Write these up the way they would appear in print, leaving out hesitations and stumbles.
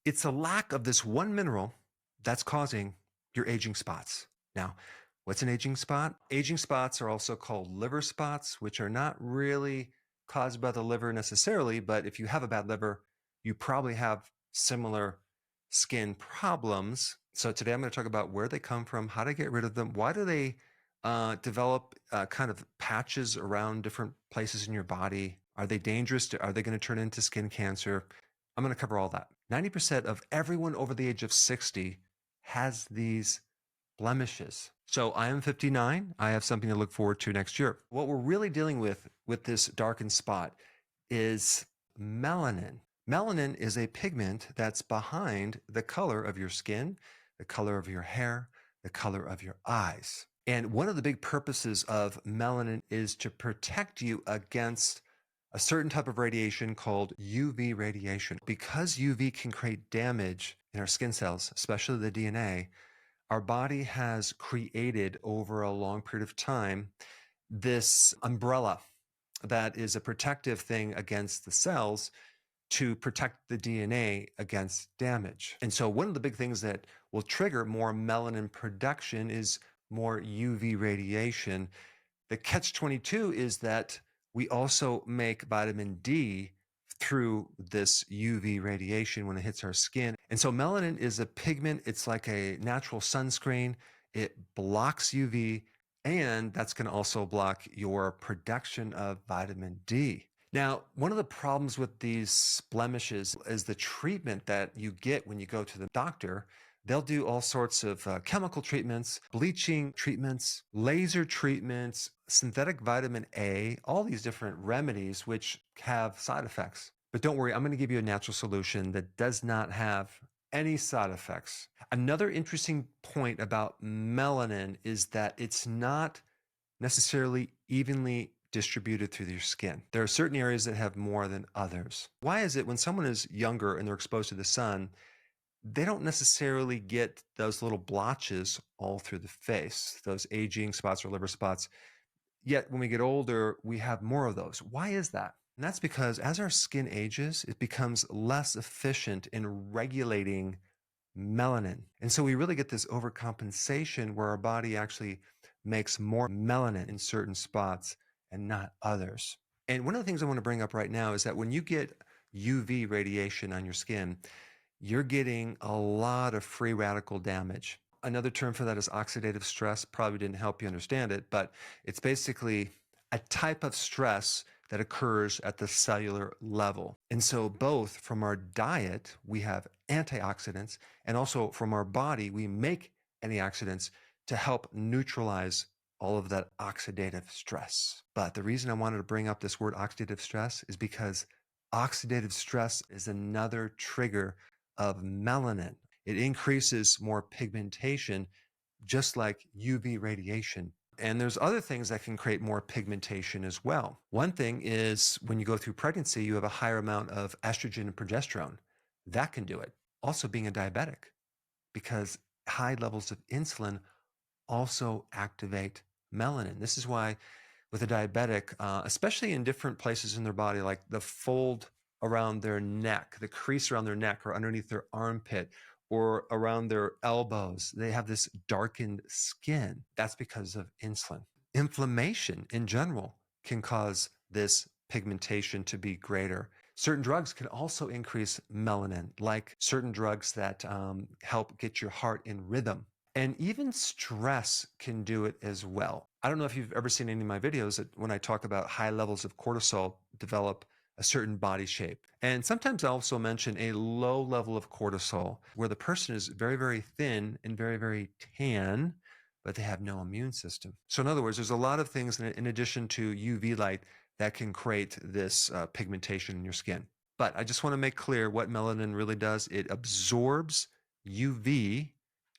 It's a lack of this one mineral that's causing your aging spots. Now, what's an aging spot? Aging spots are also called liver spots, which are not really caused by the liver necessarily, but if you have a bad liver, you probably have similar skin problems. So today I'm going to talk about where they come from, how to get rid of them, why do they develop kind of patches around different places in your body? Are they dangerous? Are they going to turn into skin cancer? I'm going to cover all that. 90% of everyone over the age of 60 has these blemishes. So I am 59. I have something to look forward to next year. What we're really dealing with this darkened spot is melanin. Melanin is a pigment that's behind the color of your skin, the color of your hair, the color of your eyes. And one of the big purposes of melanin is to protect you against a certain type of radiation called UV radiation. Because UV can create damage in our skin cells, especially the DNA, our body has created over a long period of time this umbrella that is a protective thing against the cells to protect the DNA against damage. And so one of the big things that will trigger more melanin production is more UV radiation. The catch-22 is that we also make vitamin D through this UV radiation when it hits our skin. And so melanin is a pigment. It's like a natural sunscreen. It blocks UV, and that's going to also block your production of vitamin D. Now, one of the problems with these blemishes is the treatment that you get when you go to the doctor. They'll do all sorts of chemical treatments, bleaching treatments, laser treatments, synthetic vitamin A, all these different remedies which have side effects. But don't worry, I'm going to give you a natural solution that does not have any side effects. Another interesting point about melanin is that it's not necessarily evenly distributed through your skin. There are certain areas that have more than others. Why is it when someone is younger and they're exposed to the sun, they don't necessarily get those little blotches all through the face, those aging spots or liver spots? Yet when we get older, we have more of those. Why is that? And that's because as our skin ages, it becomes less efficient in regulating melanin. And so we really get this overcompensation where our body actually makes more melanin in certain spots and not others. And one of the things I want to bring up right now is that when you get UV radiation on your skin, you're getting a lot of free radical damage. Another term for that is oxidative stress. Probably didn't help you understand it, but it's basically a type of stress that occurs at the cellular level. And so both from our diet, we have antioxidants, and also from our body, we make antioxidants to help neutralize all of that oxidative stress. But the reason I wanted to bring up this word oxidative stress is because oxidative stress is another trigger of melanin. It increases more pigmentation, just like UV radiation. And there's other things that can create more pigmentation as well. One thing is when you go through pregnancy, you have a higher amount of estrogen and progesterone. That can do it. Also being a diabetic, because high levels of insulin also activate melanin. This is why with a diabetic, especially in different places in their body, like the fold around their neck, the crease around their neck or underneath their armpit or around their elbows, they have this darkened skin. That's because of insulin. Inflammation in general can cause this pigmentation to be greater. Certain drugs can also increase melanin, like certain drugs that help get your heart in rhythm. And even stress can do it as well. I don't know if you've ever seen any of my videos that when I talk about high levels of cortisol develop a certain body shape. And sometimes I also mention a low level of cortisol where the person is very, very thin and very, very tan, but they have no immune system. So in other words, there's a lot of things in addition to UV light that can create this pigmentation in your skin. But I just want to make clear what melanin really does. It absorbs UV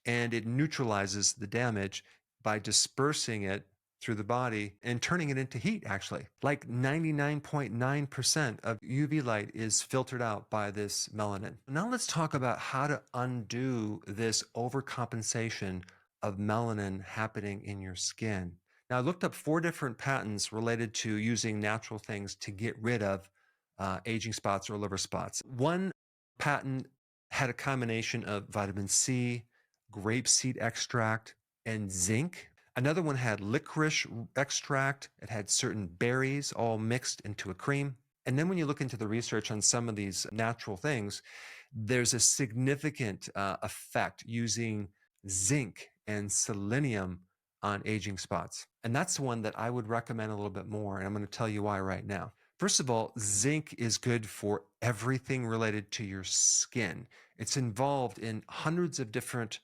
and it neutralizes the damage by dispersing it through the body and turning it into heat, actually. Like 99.9% of UV light is filtered out by this melanin. Now let's talk about how to undo this overcompensation of melanin happening in your skin. Now, I looked up 4 different patents related to using natural things to get rid of aging spots or liver spots. One patent had a combination of vitamin C, grapeseed extract, and zinc. Another one had licorice extract. It had certain berries all mixed into a cream. And then when you look into the research on some of these natural things, there's a significant effect using zinc and selenium on aging spots. And that's the one that I would recommend a little bit more. And I'm going to tell you why right now. First of all, zinc is good for everything related to your skin. It's involved in hundreds of different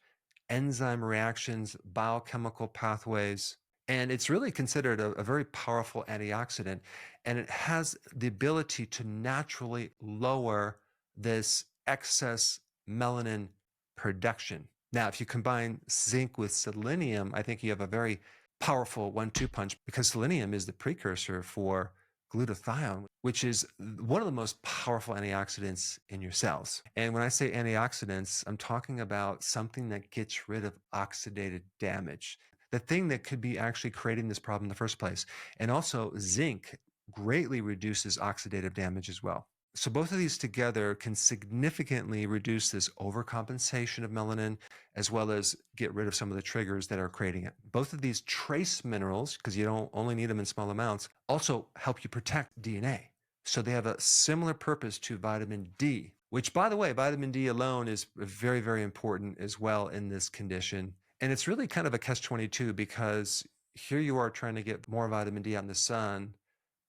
enzyme reactions, biochemical pathways, and it's really considered a very powerful antioxidant. And it has the ability to naturally lower this excess melanin production. Now, if you combine zinc with selenium, I think you have a very powerful 1-2 punch, because selenium is the precursor for glutathione, which is one of the most powerful antioxidants in your cells. And when I say antioxidants, I'm talking about something that gets rid of oxidative damage, the thing that could be actually creating this problem in the first place. And also, zinc greatly reduces oxidative damage as well. So both of these together can significantly reduce this overcompensation of melanin, as well as get rid of some of the triggers that are creating it. Both of these trace minerals, because you don't only need them in small amounts, also help you protect DNA. So they have a similar purpose to vitamin D, which, by the way, vitamin D alone is very, very important as well in this condition. And it's really kind of a catch-22, because here you are trying to get more vitamin D out in the sun,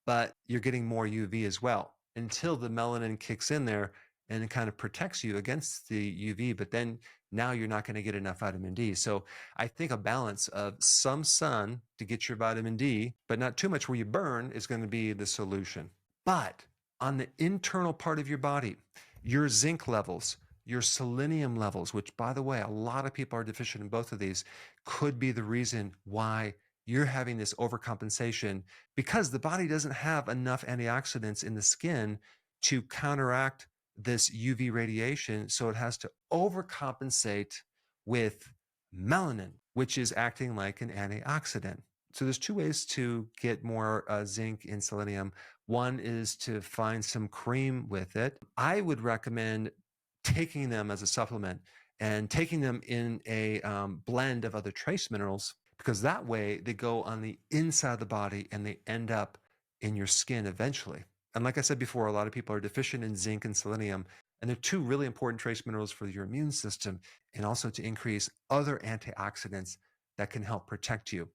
but you're getting more UV as well, until the melanin kicks in there and it kind of protects you against the UV. But then now you're not going to get enough vitamin D. So I think a balance of some sun to get your vitamin D, but not too much where you burn, is going to be the solution. But on the internal part of your body, your zinc levels, your selenium levels, which, by the way, a lot of people are deficient in both of these, could be the reason why you're having this overcompensation, because the body doesn't have enough antioxidants in the skin to counteract this UV radiation. So it has to overcompensate with melanin, which is acting like an antioxidant. So there's two ways to get more zinc and selenium. One is to find some cream with it. I would recommend taking them as a supplement and taking them in a blend of other trace minerals, because that way they go on the inside of the body and they end up in your skin eventually. And like I said before, a lot of people are deficient in zinc and selenium, and they're two really important trace minerals for your immune system, and also to increase other antioxidants that can help protect you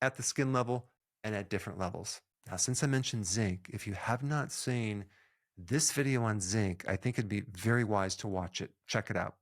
at the skin level and at different levels. Now, since I mentioned zinc, if you have not seen this video on zinc, I think it'd be very wise to watch it. Check it out.